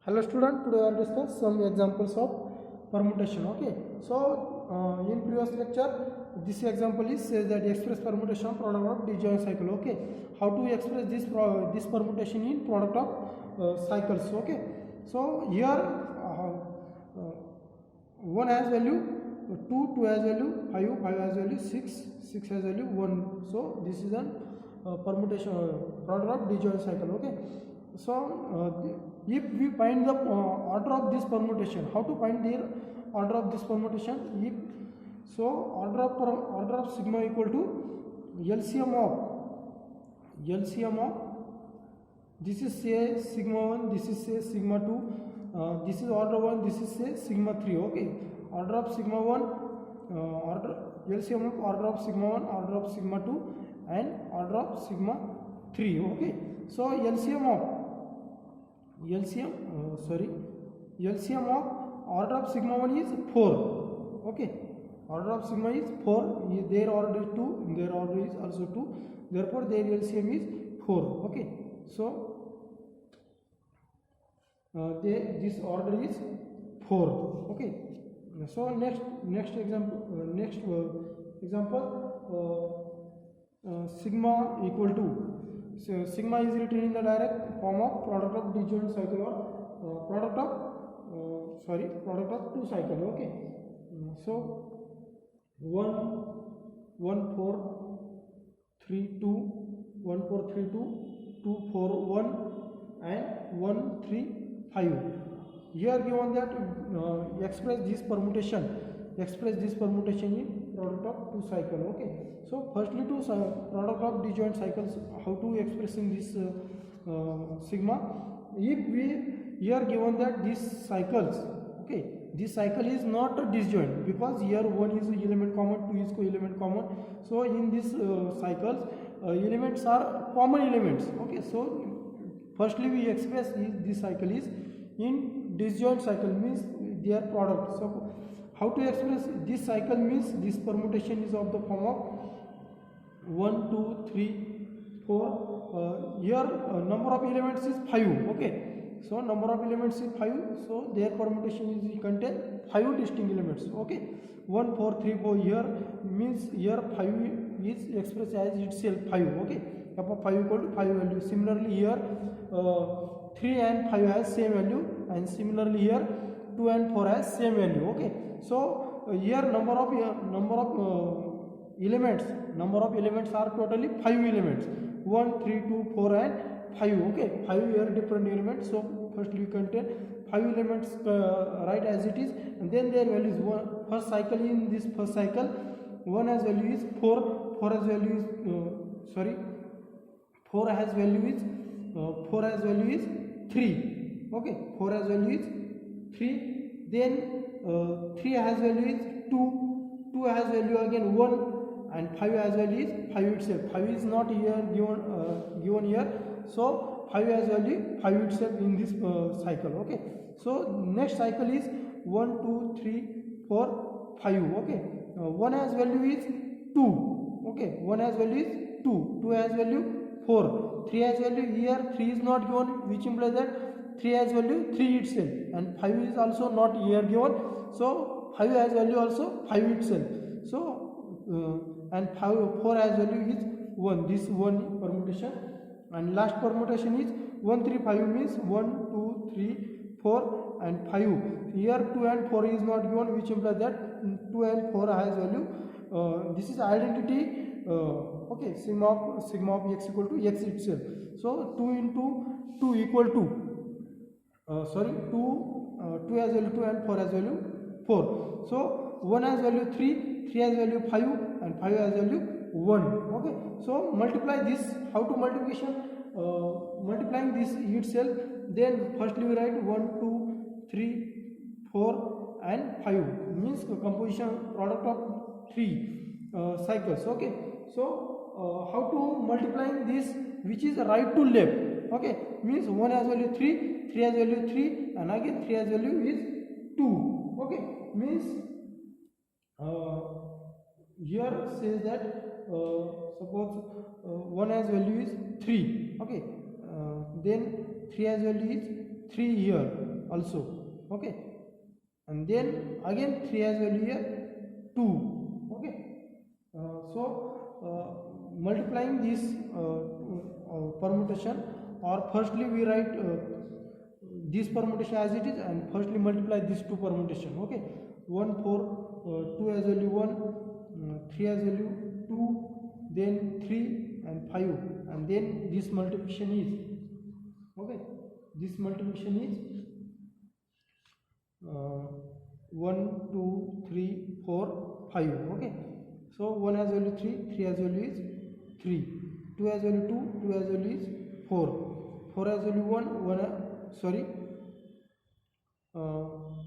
Hello student, today I will discuss some examples of permutation. Okay, so in previous lecture this example is says that express permutation product of disjoint cycle. Okay, how to express this permutation in product of cycles. Okay, so here uh, 1 has value 2, 2 has value 5, 5 has value 6, 6 has value 1. So this is an permutation product of disjoint cycle. Okay, so if we find the order of this permutation, how to find the order of this permutation? If so, order of sigma equal to LCM of this is say sigma 1, this is say sigma 2, this is order 1, this is say sigma 3. Okay, order of sigma 1, order LCM of order of sigma 1, order of sigma 2 and order of sigma 3. Okay, so LCM of order of sigma 1 is 4. Okay, order of sigma is 4, their order is 2, their order is also 2, therefore their LCM is 4. Okay, so this order is 4. Okay, so next example, sigma equal to, so sigma is written in the direct form of product of disjoint cycle or product of two cycle. Okay, so 1 1 4 3 2 1 4 3 2 2 4 1 and 1 3 5. Here given that express this permutation in product of two cycle. Okay, so firstly to product of disjoint cycles, how to express in this sigma? If we here given that these cycles, okay, this cycle is not disjoint because here 1 is element common, 2 is co-element common, so in this cycles elements are common elements. Okay, so firstly we express this cycle is in disjoint cycle, means their product. So how to express this cycle means this permutation is of the form of 1 2 3 4. Here number of elements is 5. Okay, so number of elements is 5, so their permutation is contain 5 distinct elements. Okay, 1 4 3 4 here means here 5 is expressed as itself 5. Okay, therefore 5 equal to 5 value. Similarly here 3 and 5 has same value, and similarly here 2 and 4 has same value. Okay, so here number of elements are totally 5 elements, 1 3 2 4 and 5. Okay, 5 here different elements, so first we contain 5 elements right as it is, and then their value is 1. First cycle, in this first cycle 1 has value is 4, 4 has value is 4 has value is 3. Okay, 4 has value is 3, then 3 has value is 2, 2 has value again 1, and 5 has value is 5 itself. 5 is not here given here, so 5 has value 5 itself in this cycle. Okay, so next cycle is 1 2 3 4 5. Okay, 1 has value is 2. Okay, 1 has value is 2, 2 has value 4, 3 has value here 3 is not given, which implies that 3 has value 3 itself, and 5 is also not here given, so 5 has value also 5 itself. So and 4 has value is 1. This one permutation, and last permutation is 1 3 5 means 1 2 3 4 and 5. Here 2 and 4 is not given, which implies that 2 and 4 has value. This is identity. Okay, sigma of x equal to x itself. So 2 into 2 equal to 2 has value 2 and 4 has value 4. So 1 has value 3, 3 has value 5 and 5 has value 1. Okay, so multiply this. How to multiplication? Multiplying this itself, then firstly we write 1 2 3 4 and 5 means composition product of 3 cycles. Okay, so how to multiplying this, which is right to left? Okay, means 1 has value 3, 3 has value 3, and again 3 has value is 2. Okay, means here says that suppose 1 has value is 3. Okay, then 3 has value is 3 here, also. Okay, and then again 3 has value here 2. Okay, multiplying this permutation, or firstly we write this permutation as it is, and firstly multiply these two permutation. Okay, 1 4, 2 has value 1, 3 has value 2, then 3 and 5, and then this multiplication is, okay, this multiplication is 1 2 3 4 5. Okay, so 1 has value 3, 3 has value is 3, 2 has value 2, 2 has value is 4, 4 has value 1,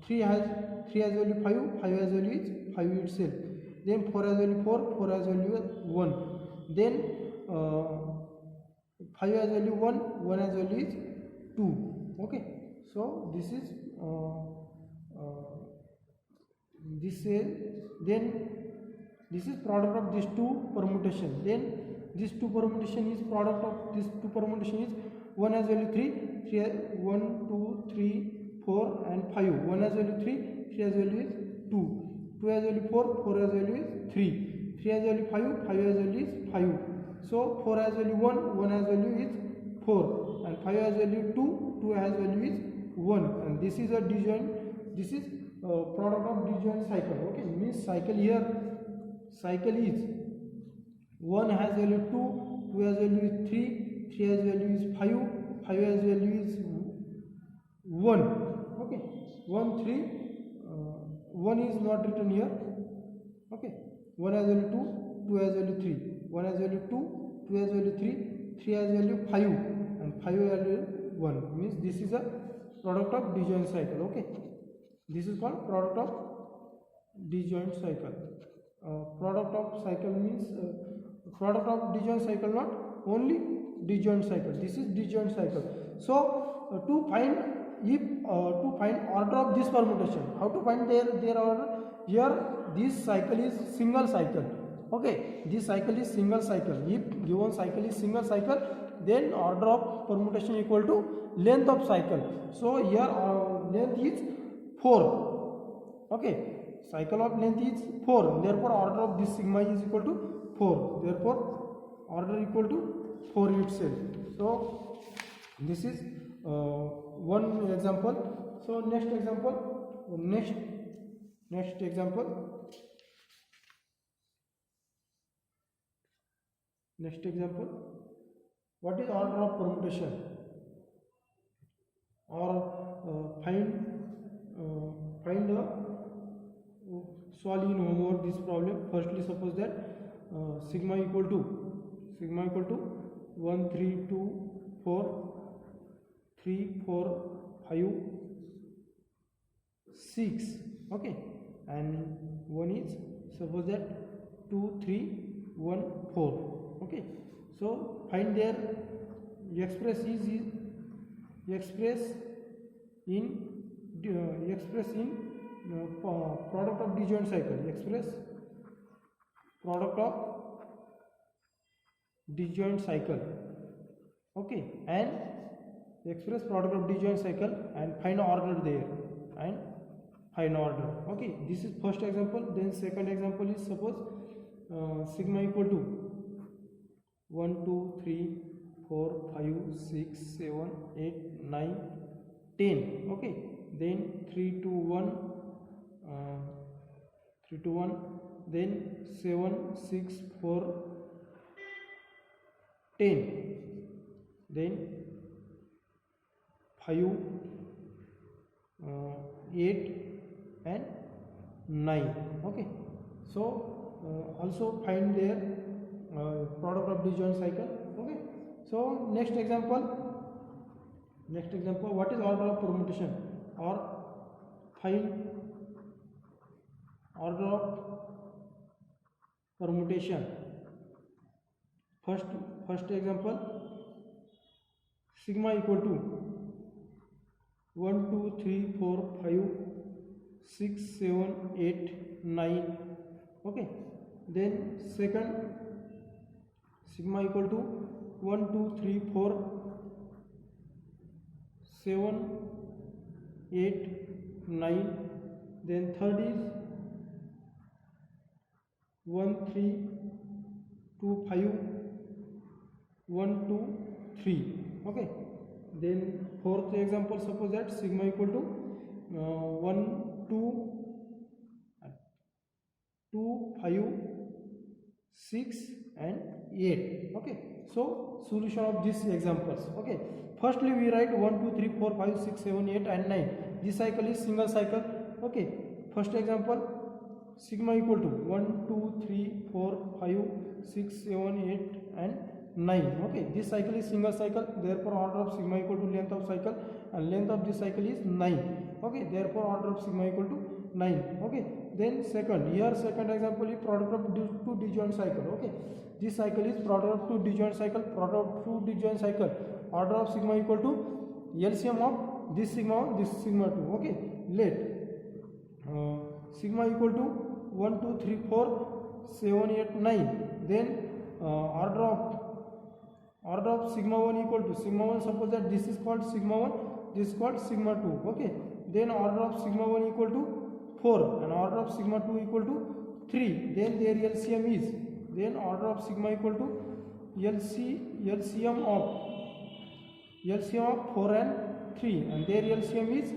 3 has value 5, 5 has value is 5 itself, then 4 has value 4, 4 has value 1, then 5 has value 1, 1 has value is 2. Okay, so this is then this is product of these two permutation. Then this two permutation is product of this two permutation is 1 has value 3, 1 2 3 4 and 5, 1 has value 3, 3 has value is 2, 2 has value 4, 4 has value is 3, 3 has value 5, 5 has value is 5. So 4 has value 1, 1 has value is 4, and 5 has value 2, 2 has value is 1, and this is a disjoint, this is product of disjoint cycle. Okay, means cycle here, cycle is 1 has value 2, 2 has value is 3, 3 has value is 5, 5 has value is 1. Okay, 1 3, 1 is not written here. Okay, 1 has value 2, 2 has value 3, 1 has value 2, 2 has value 3, 3 has value 5, and 5 has value 1, means this is a product of disjoint cycle. Okay, this is called product of disjoint cycle. Product of cycle means product of disjoint cycle, not only disjoint cycle, this is disjoint cycle. So to find order of this permutation, how to find their order? Here this cycle is single cycle. Okay, this cycle is single cycle. If given cycle is single cycle, then order of permutation equal to length of cycle. So here length is 4. Okay, cycle of length is 4, therefore order of this sigma is equal to 4, therefore order equal to 4 itself. So this is one example. So next example, next example, what is order of permutation, or find solve in homework this problem. Firstly, suppose that sigma equal to 1 3 2 4 3 4 5 6. Okay, and one is suppose that 2 3 1 4. Okay, so find their express in product of disjoint cycle, express product of disjoint cycle. Okay, and express product of disjoint cycle and find order there, and find order. Okay, this is first example. Then second example is suppose sigma equal to 1 2 3 4 5 6 7 8 9 10. Okay, then 3 2 1 3 2 1, then 7 6 4 10, then 5 8 and 9. Okay, so also find their product of disjoint cycle. Okay, so next example, what is order of permutation, or find order of permutation. First example, sigma equal to 1 2 3 4 5 6 7 8 9. Okay, then second, sigma equal to 1 2 3 4 7 8, 9. Then third is 1, 3, 2, 5, 1, 2, 3. Okay. Then fourth example, suppose that sigma equal to 1, 2, 2, 5, 6 and 8. Okay, so solution of these examples. Okay, firstly we write 1, 2, 3, 4, 5, 6, 7, 8 and 9. This cycle is single cycle. Okay, first example, sigma equal to 1, 2, 3, 4, 5, 6, 7, 8 and 9. Okay, this cycle is single cycle, therefore order of sigma equal to length of cycle, and length of this cycle is 9. Okay, therefore order of sigma equal to 9. Okay, then second example is product of two disjoint cycle. Okay, this cycle is product of two disjoint cycle. Order of sigma equal to LCM of this sigma 1, this sigma 2. Okay, let sigma equal to 1, 2, 3, 4, 7, 8, 9. Then order of sigma 1 equal to sigma 1. Suppose that this is called sigma 1, this is called sigma 2. Okay, then order of sigma 1 equal to 4 and order of sigma 2 equal to 3. Then their LCM is, then order of sigma equal to LCM of 4 and 3, and their LCM is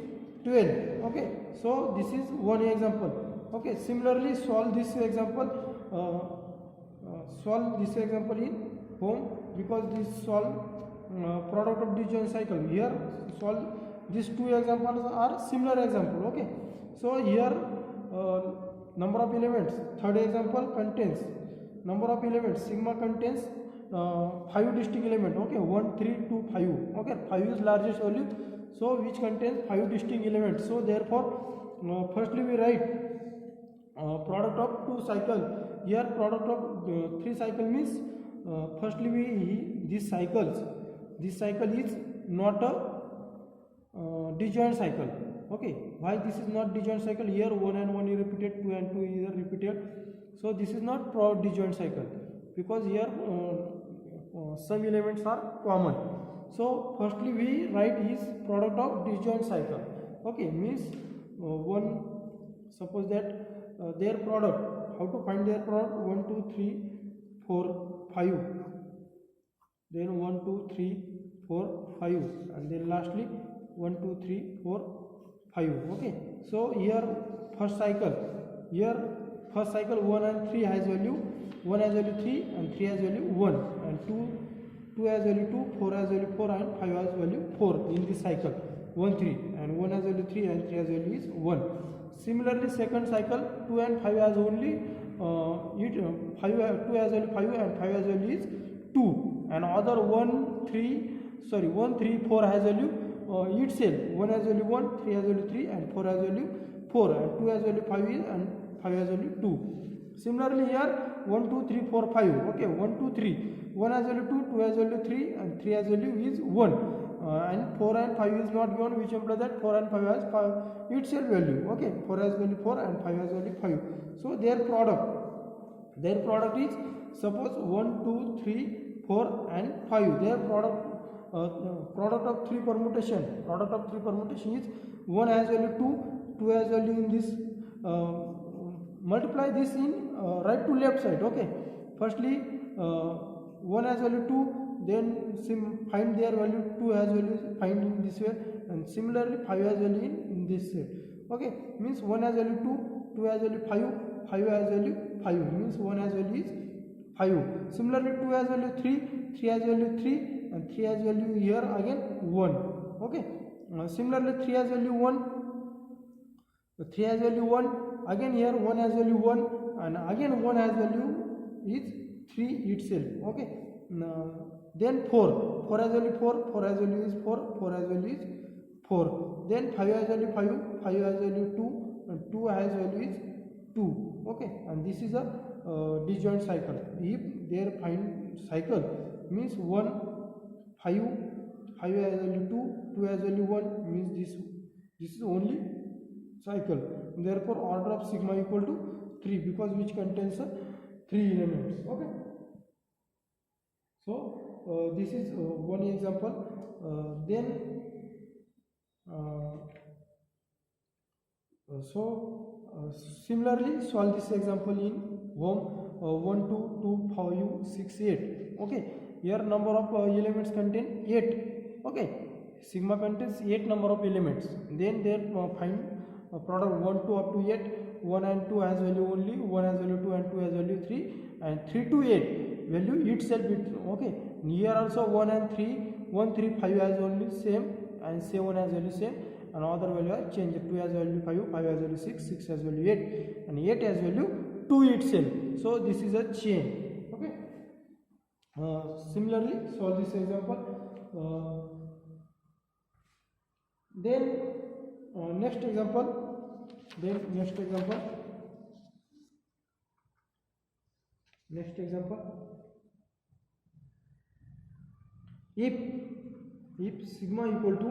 12. Okay, so this is one example. Okay, similarly solve this example in home, because this solve product of disjoint cycle. Here solve these two examples are similar example. Okay, so here number of elements, third example contains number of elements, sigma contains 5 distinct elements. Okay, 1, 3, 2, 5. Okay, 5 is largest value, so which contains 5 distinct elements. So therefore firstly we write product of two cycle. Here product of 3 cycle means firstly this cycle is not a disjoint cycle. Okay, why this is not disjoint cycle? Here 1 and 1 is repeated, 2 and 2 is repeated, so this is not disjoint cycle, because here some elements are common. So firstly we write is product of disjoint cycle. Okay, means one, suppose that their product, how to find their product? 1, 2, 3, 4, 5, then 1, 2, 3, 4, 5, and then lastly 1, 2, 3, 4, 5. Okay, so here first cycle 1 and 3 has value, 1 has value 3 and 3 has value 1, and 2 has value 2, 4 has value 4 and 5 has value 4 in this cycle 1, 3, and 1 has value 3 and 3 has value is 1. Similarly second cycle 2 and 5 has only 2 has value 5 and 5 has value is 2, and other 1, 3, 4 has value itself. 1 has value 1, 3 has value 3 and 4 has value 4, and 2 has value 5 is, and 5 has value 2. Similarly here 1, 2, 3, 4, 5. Okay, 1, 2, 3, 1 has value 2, 2 has value 3 and 3 has value is 1, and 4 and 5 is not given, which implies that 4 and 5 has 5 itself value. Okay, 4 has value 4 and 5 has value 5. So their product is, suppose 1, 2, 3, 4 and 5. Their product of 3 permutation is 1 has value 2, 2 has value in this, multiply this in right to left side. Okay, firstly 1 has value 2, then find their value, 2 has value, find in this way, and similarly 5 has value in this way. Okay, means 1 has value 2, 2 has value 5, 5 has value 5, means 1 has value is 5. Similarly 2 has value 3, 3 has value 3, and 3 has value here again 1. Okay, similarly 3 has value 1, 3 has value 1, again here 1 has value 1, and again 1 has value is 3 itself. Okay, then 4 has value 4, 4 has value is 4, 4 has value is 4. Then 5 has value 5, 5 has value 2, and 2 has value is 2. Okay, and this is a disjoint cycle. If their find cycle means 1, 5 has value 2, 2 has value 1, means this is only cycle. Therefore order of sigma equal to 3, because which contains 3 elements. Okay, so this is one example. Then Similarly, solve this example in home 1, 2, 2, 5, 6, 8. Okay, here number of elements contain 8. Okay, sigma contains 8 number of elements. Then they find product 1 to up to 8. 1 and 2 has value only, 1 has value 2 and 2 has value 3, and 3 to 8 value itself. Okay, here also 1 and 3, 1, 3, 5 has only same, and 7 has value same. And other value are changed. 2 has value 5, 5 has value 6, 6 has value 8, and 8 has value 2 itself. So this is a chain. Okay. Similarly, solve this example. Then next example. Next example. If sigma equal to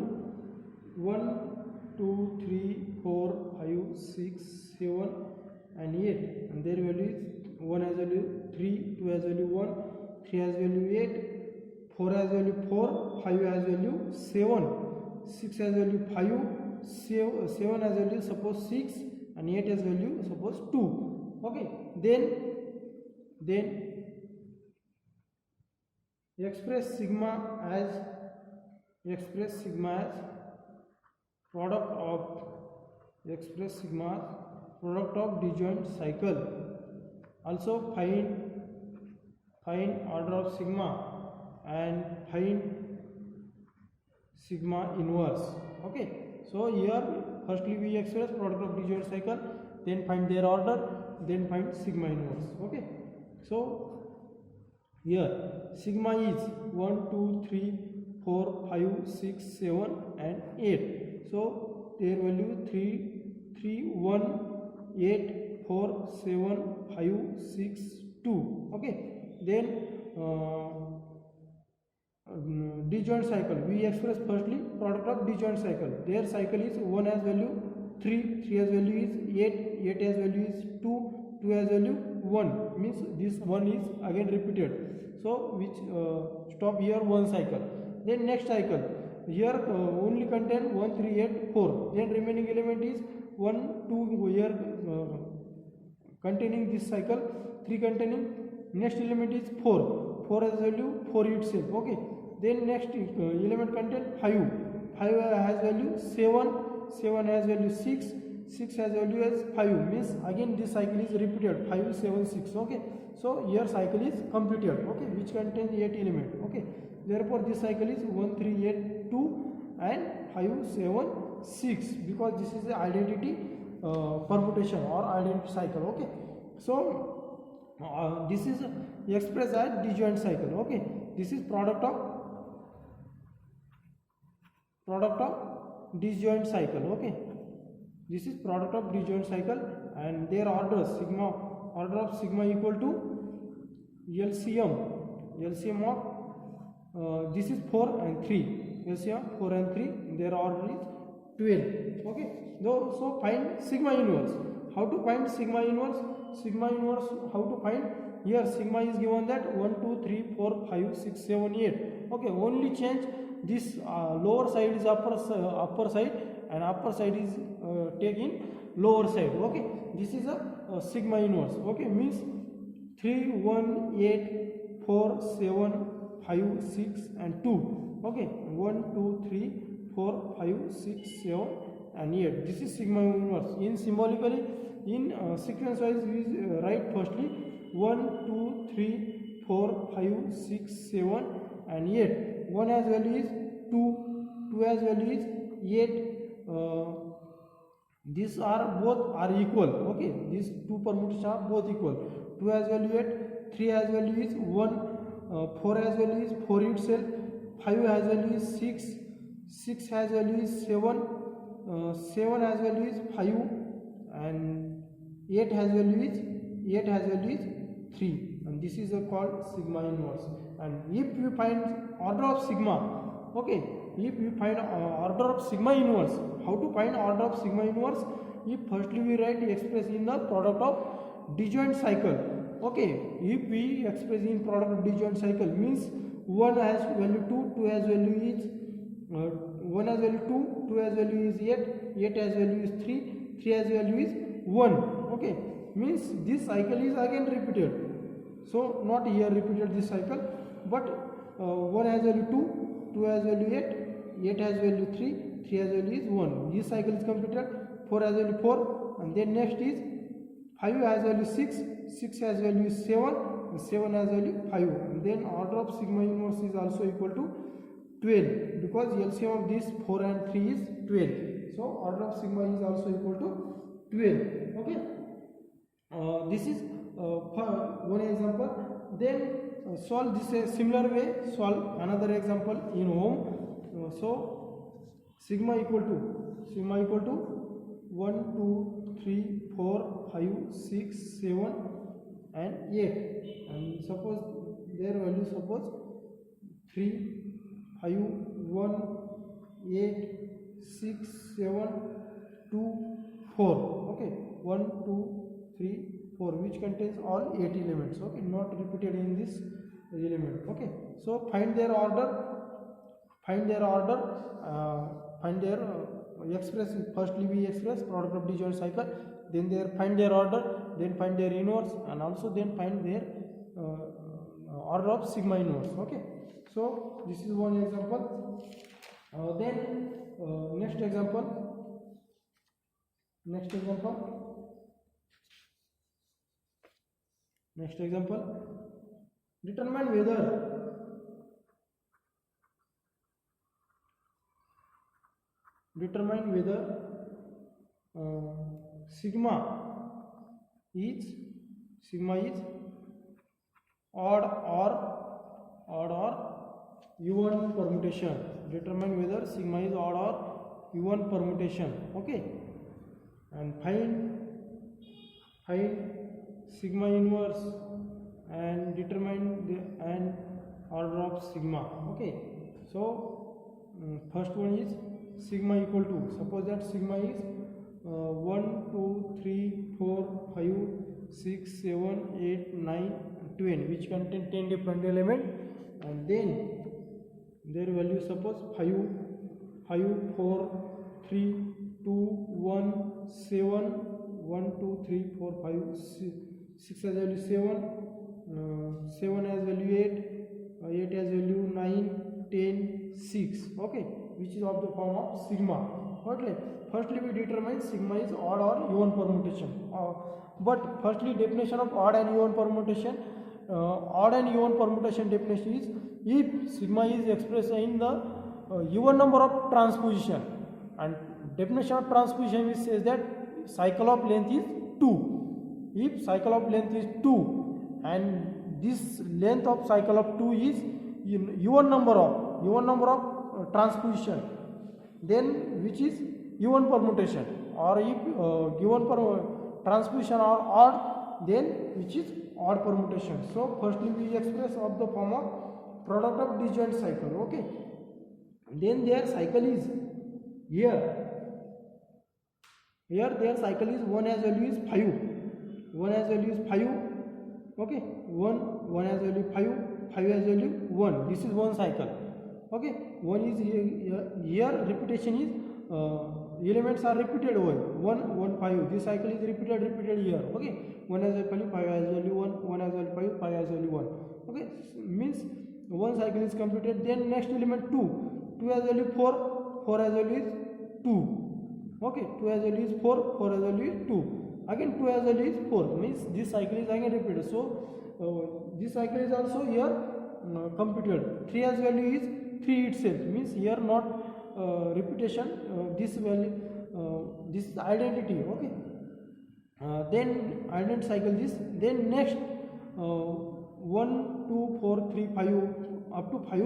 1, 2, 3, 4, 5, 6, 7 and 8, and their value is 1 has value 3, 2 has value 1, 3 has value 8, 4 has value 4, 5 has value 7, 6 has value 5, 7 has value suppose 6, and 8 has value suppose 2. Okay, then express sigma as product of disjoint cycle. Also find order of sigma and find sigma inverse. Okay, so here firstly we express product of disjoint cycle, then find their order, then find sigma inverse. Okay, so here sigma is 1, 2, 3, 4, 5, 6, 7 and 8. So their value 3, 1, 8, 4, 7, 5, 6, 2. Okay, then disjoint cycle we express firstly product of disjoint cycle. Their cycle is 1 has value 3, 3 has value is 8, 8 has value is 2, 2 has value 1, means this 1 is again repeated. So which stop here one cycle. Then next cycle here only contain 1, 3, 8, 4. Then remaining element is 1, 2 here containing this cycle, 3 containing. Next element is 4. 4 has value 4 itself. Okay. Then next element contain 5. 5 has value 7. 7 has value 6. 6 has value as 5. Means again this cycle is repeated. 5, 7, 6. Okay. So here cycle is completed. Okay, which contains 8 element. Okay. Therefore this cycle is 1, 3, 8, 2 and 5, 7, 6, because this is the identity permutation or identity cycle. Okay. So this is expressed as disjoint cycle. Okay. This is product of disjoint cycle. Okay. This is product of disjoint cycle, and their order of sigma equal to LCM of this is 4 and 3. LCM 4 and 3. Their order is 12. Okay. So find sigma inverse. How to find sigma inverse? Sigma inverse how to find? Here sigma is given that 1, 2, 3, 4, 5, 6, 7, 8. Okay. Only change this lower side is upper side, and upper side is taken lower side. Okay. This is a sigma inverse. Okay. Means 3, 1, 8, 4, 7, 5, 6 and 2. Okay. 1, 2, 3, 4, 5, 6, 7 and 8. This is sigma inverse. In symbolically, in sequence wise we write firstly 1, 2, 3, 4, 5, 6, 7 and 8. 1 has value is 2, 2 has value is 8. These are both are equal. Okay, these two permutations are both equal. 2 has value 8, 3 has value is 1, 4 has value is 4 itself, 5 has value is 6, 6 has value is 7, 7 has value is 5, and 8 has value is 3, and this is called sigma inverse. And if you find order of sigma, okay, if you find order of sigma inverse, how to find order of sigma inverse? If firstly we write express in the product of disjoint cycle. Okay, if we express in product of disjoint cycle, means 1 has value 2, 2 has value is 1 has value 2, 2 has value is 8, 8 has value is 3, 3 has value is 1. Okay, means this cycle is again repeated. So not here repeated this cycle, but 1 has value 2, 2 has value 8, 8 has value 3, 3 has value is 1. This cycle is completed. 4 has value 4, and then next is 5 has value 6, 6 has value 7, and 7 has value 5. And then order of sigma inverse is also equal to 12, because LCM of this 4 and 3 is 12. So order of sigma is also equal to 12. Okay, this is one example. Then solve this a similar way. Solve another example in Ohm. So sigma equal to 1, 2, 3, 4, 5, 6, 7 and 8, and suppose their value, suppose 3, 5, 1, 8, 6, 7, 2, 4. Okay, 1, 2, 3, 4, which contains all 8 elements. Okay, not repeated in this element. Okay, so find their order, find their express. Firstly we express product of disjoint cycle, then find their order, then find their inverse, and also then find their order of sigma inverse. Okay, so this is one example. Then next example, determine whether sigma is odd or even permutation. Determine whether sigma is odd or even permutation. Okay, and find sigma inverse and determine the order of sigma. Okay, so first one is sigma equal to, suppose that sigma is 1, 2, 3, 4, 5, 6, 7, 8, 9, 10, which contain 10 different elements, and then their value, suppose 5, 4, 3, 2, 1, 7, 1, 2, 3, 4, 5, 6 has value 7, 7 has value 8, 8 has value 9, 10, 6. Okay, which is of the form of sigma. Okay, firstly we determine sigma is odd or even permutation. But firstly, definition of odd and even permutation. Odd and even permutation definition is if sigma is expressed in the even number of transposition, and definition of transposition says that cycle of length is 2. If cycle of length is 2 and this length of cycle of 2 is even number of transposition, then which is even permutation, or if given transposition are odd, then which is odd permutation. So firstly we express of the form of product of disjoint cycle. Okay, then their cycle is here their cycle is 1 has value is 5, 1 has value is 5. Okay, 1 has value 5, 5 has value 1. This is one cycle. Okay, 1 is here repetition is elements are repeated over 1, 1, 5. This cycle is repeated here. Okay, 1 has value 5 has value 1 has value 5, 5 has value 1. Okay, means one cycle is completed. Then next element 2 has value 4, 4 has value is 2. Okay, 2 has value is 4, 4 has value is 2. Again 2 has value is 4, means this cycle is again repeated. So this cycle is also here completed. 3 has value is 3 itself, means here not repetition, this value, this is identity. Okay, then ident cycle this. Then next 1, 2, 4, 3, 5 up to 5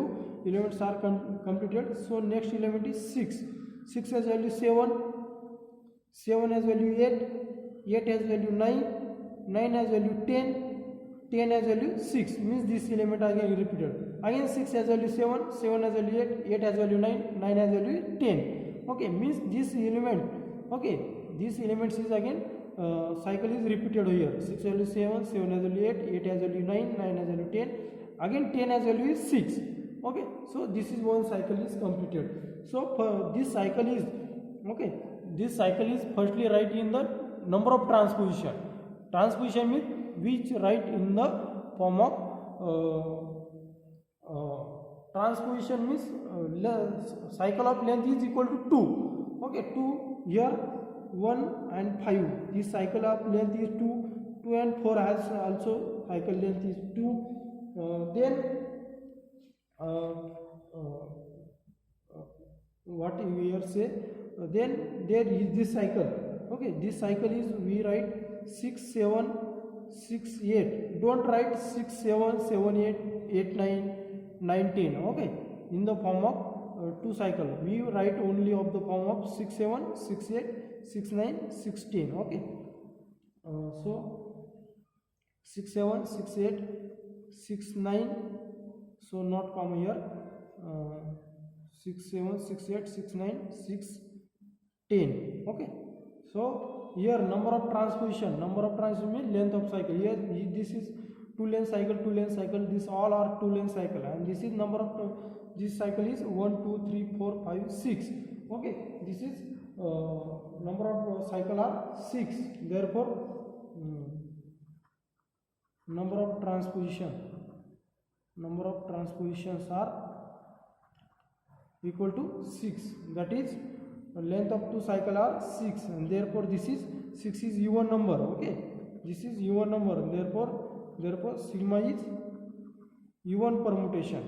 elements are completed. So next element is 6. 6 has value 7, 7 has value 8, 8 has value 9, 9 has value 10, 10 has value 6, means this element again repeated. Again 6 has value 7, 7 has value 8, 8 has value 9, 9 has value 10. Okay, means this element, okay, this element is again cycle is repeated here. 6 value 7, 7 has value 8, 8 has value 9, 9 has value 10, again 10 has value is 6. Okay, so this is one cycle is completed. So for this cycle is, okay, this cycle is firstly write in the number of transposition. Transposition means which write in the form of transposition means cycle of length is equal to 2. Okay, 2 here 1 and 5. This cycle of length is 2. 2 and 4 has also cycle length is 2. Then what we are say, then there is this cycle. Okay, this cycle is we write 6 7 6 8. Don't write 6 7 7 8 8 9 9 10. Okay, in the form of 2 cycle we write only of the form of 6 7 6 8 6 9 6 10. Okay, so 6 7 6 8 6 9, so not come here, 6 7 6 8 6 9 6 10. Okay, so here number of transposition means length of cycle. Here this is 2 length cycle, this all are 2 length cycle, and this is number of this cycle is 1 2 3 4 5 6. Okay, this is number of cycle are 6. Therefore number of transpositions are equal to 6. That is length of 2 cycle are 6, and therefore this is 6 is even number. Okay, this is even number, therefore sigma is even permutation.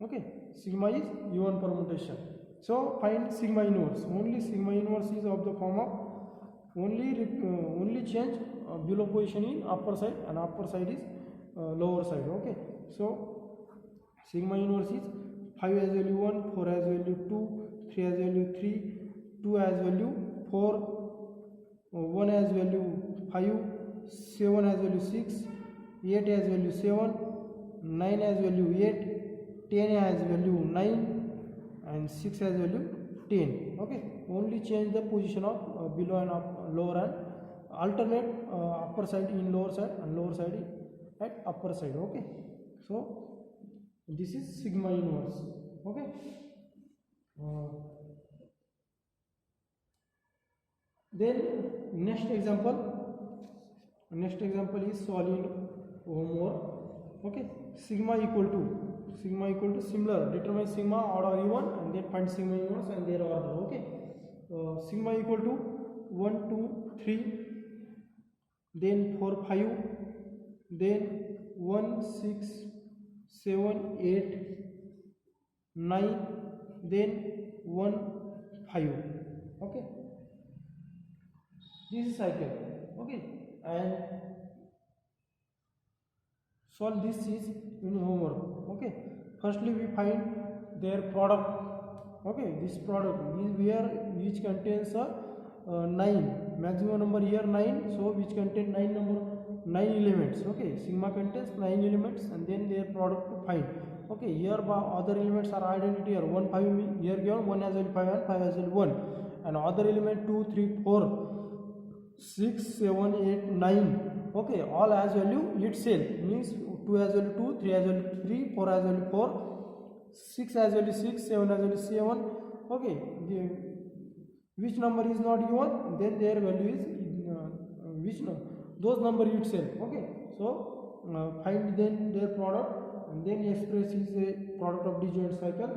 Okay, sigma is even permutation. So find sigma inverse. Only sigma inverse is of the form of only change below position in upper side, and upper side is lower side. Okay, so sigma inverse is 5 has value 1, 4 has value 2, 3 has value 3, 2 has value 4, 1 has value 5, 7 has value 6, 8 has value 7, 9 has value 8, 10 has value 9, and 6 has value 10. Okay, only change the position of below and lower, and alternate upper side in lower side and lower side at upper side. Okay, so this is sigma inverse. Okay, then next example is solving homework. Okay, sigma equal to similar, determine sigma odd or even, and then find sigma inverse and their order. Okay, sigma equal to 1 2 3, then 4 5, then 1 6 7 8 9, then 1 5. Okay, this is cycle. Okay, and solve this is in homework. Okay, firstly we find their product. Okay, this product is where which contains a 9, maximum number here 9, so which contain 9 elements. Okay, sigma contains 9 elements, and then their product to find. Okay, here other elements are identity here. 1 5 here given, 1 has value 5 and 5 has value 1, and other element 2 3 4 6 7 8 9. Okay, all has value itself, means 2 has value 2, 3 has value 3, 4 has value 4, 6 has value 6, 7 has value 7. Okay, which number is not given, then their value is which number, those number itself. Okay, so find then their product, and then express is a product of disjoint cycle,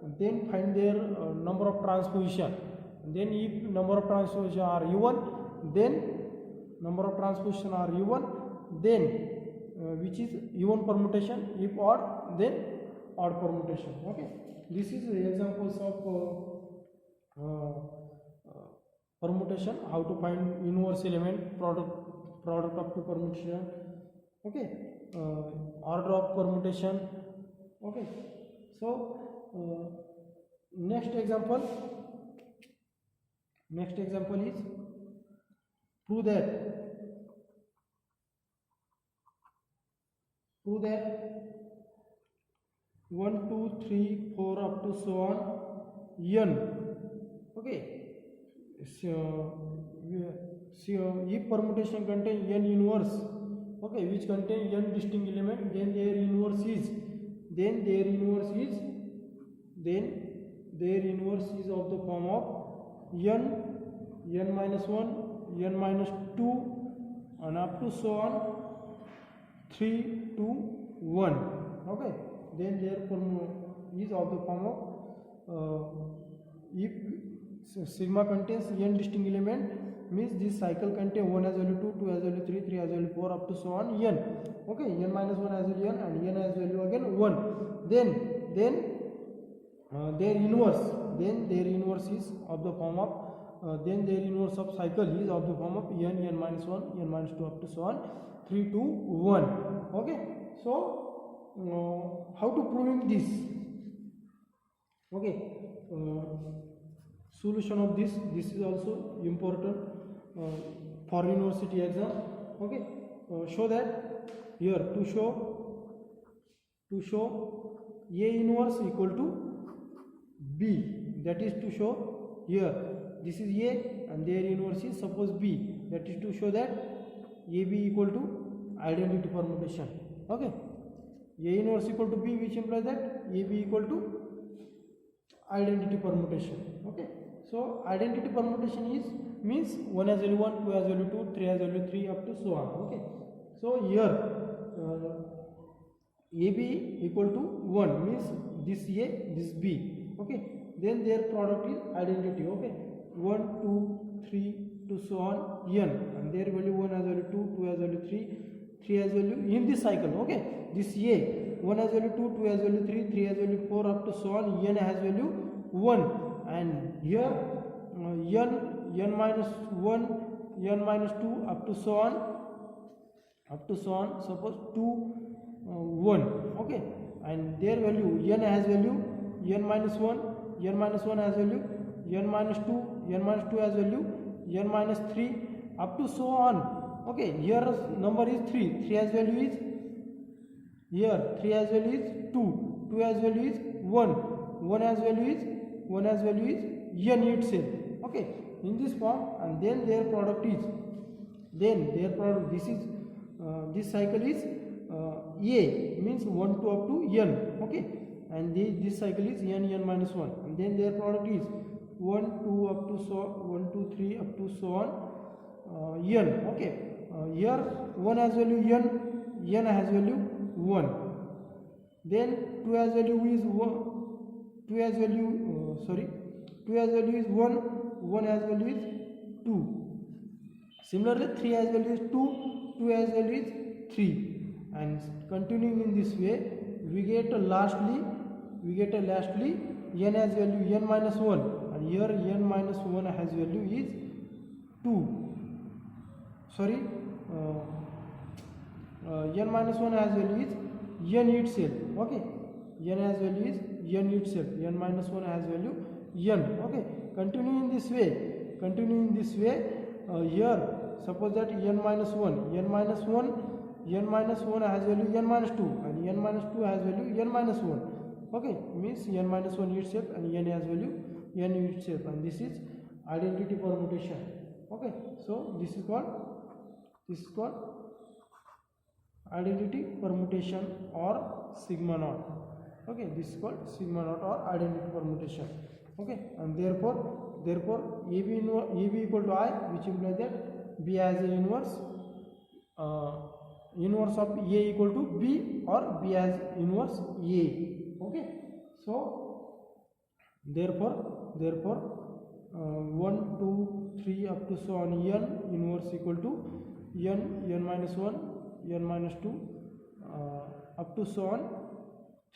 and then find their number of transposition, and then if number of transposition are even, then number of transposition are even, then which is even permutation, if odd then odd permutation. Okay, this is examples of permutation, how to find inverse element, product of two permutation. Okay, order of permutation. Okay, so next example is prove that 1 2 3 4 up to so on n. Okay, so if permutation contain n inverse, okay, which contain n distinct element, then their inverse is of the form of n, n minus 1, n minus 2, and up to so on 3 to 1. Okay, then therefore is of the form of if sigma contains n distinct element, means this cycle contain 1 has value 2, 2 has value 3, 3 has value 4, up to so on n. Okay, n minus 1 has value n, and n has value again 1. Then their inverse is of the form of their inverse of cycle is of the form of n minus 1, n minus 2, up to so on 3 to 1. Okay, so how to proving this? Okay, solution of this is also important for university exam. Okay, show that here to show A inverse equal to B, that is to show here this is A and their inverse is suppose B, that is to show that AB equal to identity permutation. Okay, A inverse equal to B, which implies that AB equal to identity permutation. Okay, so identity permutation is means 1 has value 1, 2 has value 2, 3 has value 3, up to so on. Okay, so here AB equal to 1 means this A, this B. Okay, then their product is identity. Okay, 1, 2, 3 to so on n, and their value 1 has value 2, 2 has value 3, 3 has value in this cycle. Okay, this A 1 has value 2, 2 has value 3, 3 has value 4, up to so on n has value 1, and here n minus 1, n minus 2, up to so on suppose 2 1. Okay, and their value n has value n minus 1, n minus 1 has value n minus 2, n minus 2 has value n minus 3, up to so on. Okay, here number is 3, 3 has value is here 3 has value is 2, 2 has value is 1, 1 has value is n itself. Okay, in this form, and then their product is this is this cycle is A means 1 to up to n. Okay, and this cycle is n minus 1, and then their product is 1 2 up to so 1 2 3 up to so on n. Okay, here 1 has value n has value 1, then 2 has value is 1, 2 has value is 1, 1 has value is 2. Similarly 3 has value is 2, 2 has value is 3, and continuing in this way we get lastly n has value n minus 1, and here n minus 1 has value is 2. Sorry, n minus 1 has value is n itself. Okay, n has value is n itself, n minus 1 has value n. Okay, continuing this way here suppose that n minus 1 has value n minus 2, and n minus 2 has value n minus 1. Okay, means n minus 1 itself and n has value n itself, and this is identity permutation. Okay, so this is called identity permutation or sigma naught. Okay, this is called sigma naught or identity permutation. Okay, and therefore AB equal to I, which implies that B has an inverse of A equal to B, or B has inverse A. Okay, so therefore 1 2 3 up to so on n inverse equal to n minus 1, n minus 2, up to so on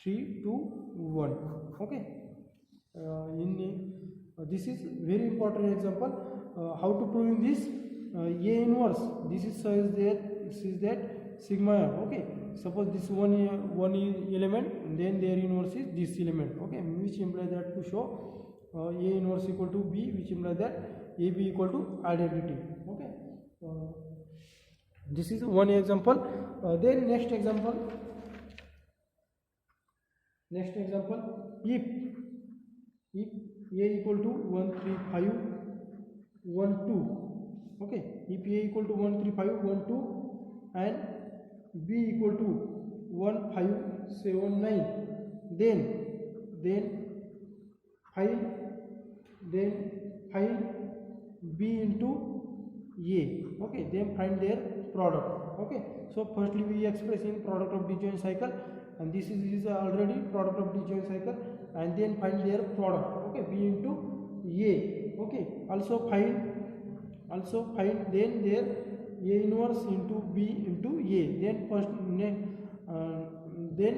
3 to 1. Okay, this is very important example. How to prove this? A inverse, this is that sigma. Okay, suppose this one element, and then their inverse is this element. Okay, which implies that to show A inverse equal to B, which implies that AB equal to identity. Okay, this is one example. Then next example, if A equal to 1 3 5 1 2. Okay, if A equal to 1 3 5 1 2 and B equal to 1 5 7 9, then find B into A. Okay, then find their product. Okay, so firstly we express in product of disjoint cycle, and this is already product of disjoint cycle, and then find their product. Okay, B into A. Okay, also find then their A inverse into B into A. Then first then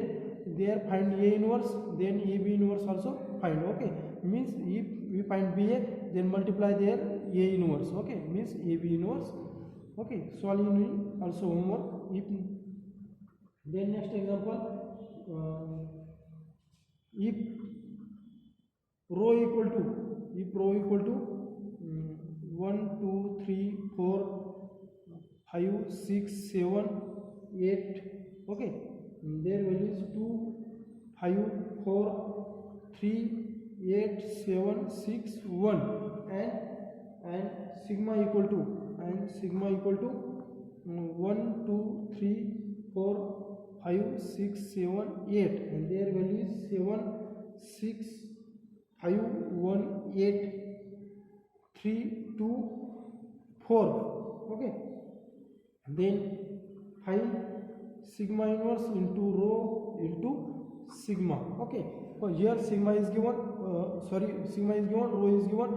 there find A inverse, then AB inverse also find. Okay, means if we find BA, then multiply their A inverse. Okay, means AB inverse. Okay, solving also homework. If then next example, if rho equal to 1 2 3 4 5 6 7 8. Okay, their value is 2 5 4 3 8 7 6 1, and sigma equal to 1 2 3 4 5 6 7 8, and their value is 7 6 5 1 8 3 2 4. Okay, then find sigma inverse into rho into sigma. Okay, so here sigma is given, rho is given.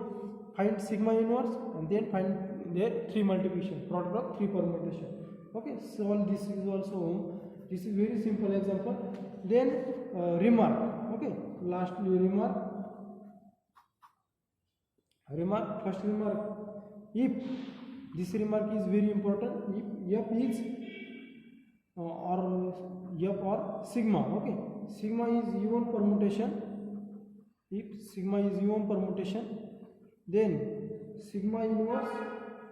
Find sigma inverse and then find their 3 multiplication, product of 3 permutation. Okay, so this is also, this is very simple example. Then remark. Okay, lastly remark. First remark, if this remark is very important, if f is or sigma. Okay, sigma is even permutation. If sigma is even permutation, then sigma inverse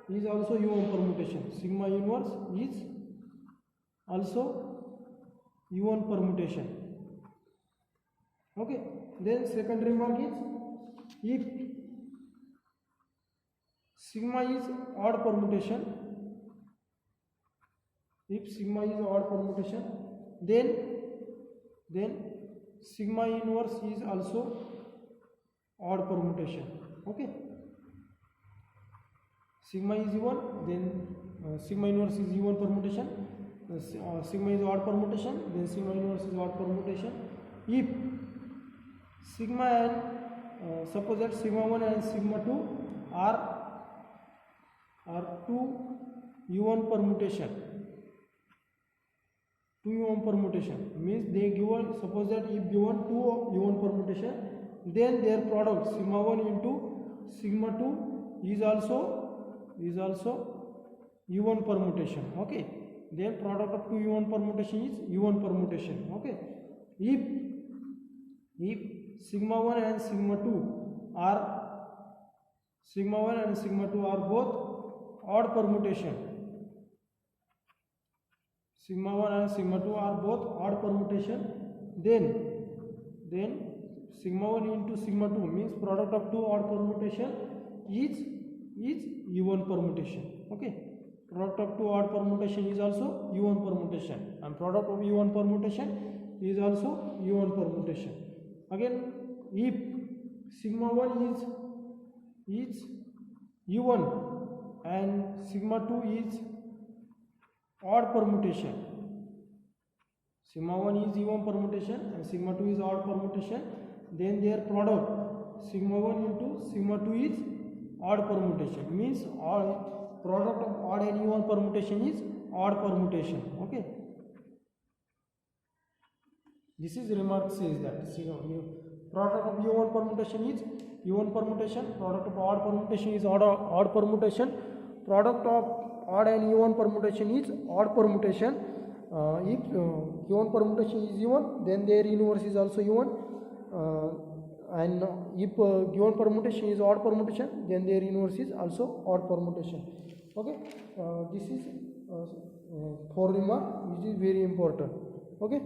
is also even permutation. Sigma inverse is also even permutation. Okay, then second remark is, if sigma is odd permutation, then sigma inverse is also odd permutation. Okay, sigma is even, then sigma inverse is even permutation. Sigma is odd permutation, then sigma inverse is odd permutation. If sigma and suppose that sigma 1 and sigma 2 are two even permutation. Means they given, suppose that if given 2 even permutation, then their product sigma 1 into sigma 2 is also even permutation. Okay, then product of 2 even permutation is even permutation. Okay, if sigma 1 and sigma 2 are both odd permutation, sigma 1 and sigma 2 are both odd permutation, then sigma 1 into sigma 2 means product of 2 odd permutation is even permutation. Okay, product of 2 odd permutation is also even permutation, and product of even permutation is also even permutation. Again, if sigma 1 is even and sigma 2 is odd permutation, sigma 1 is even permutation and sigma 2 is odd permutation, then their product sigma 1 into sigma 2 is odd permutation, means product of odd and even permutation is odd permutation. Okay, this is remark says that product of even permutation is even permutation, product of odd permutation is odd permutation, product of odd and even permutation is odd permutation. If given permutation is even, then their inverse is also even, and if given permutation is odd permutation, then their inverse is also odd permutation. Okay, this is 4 remark which is very important. Okay.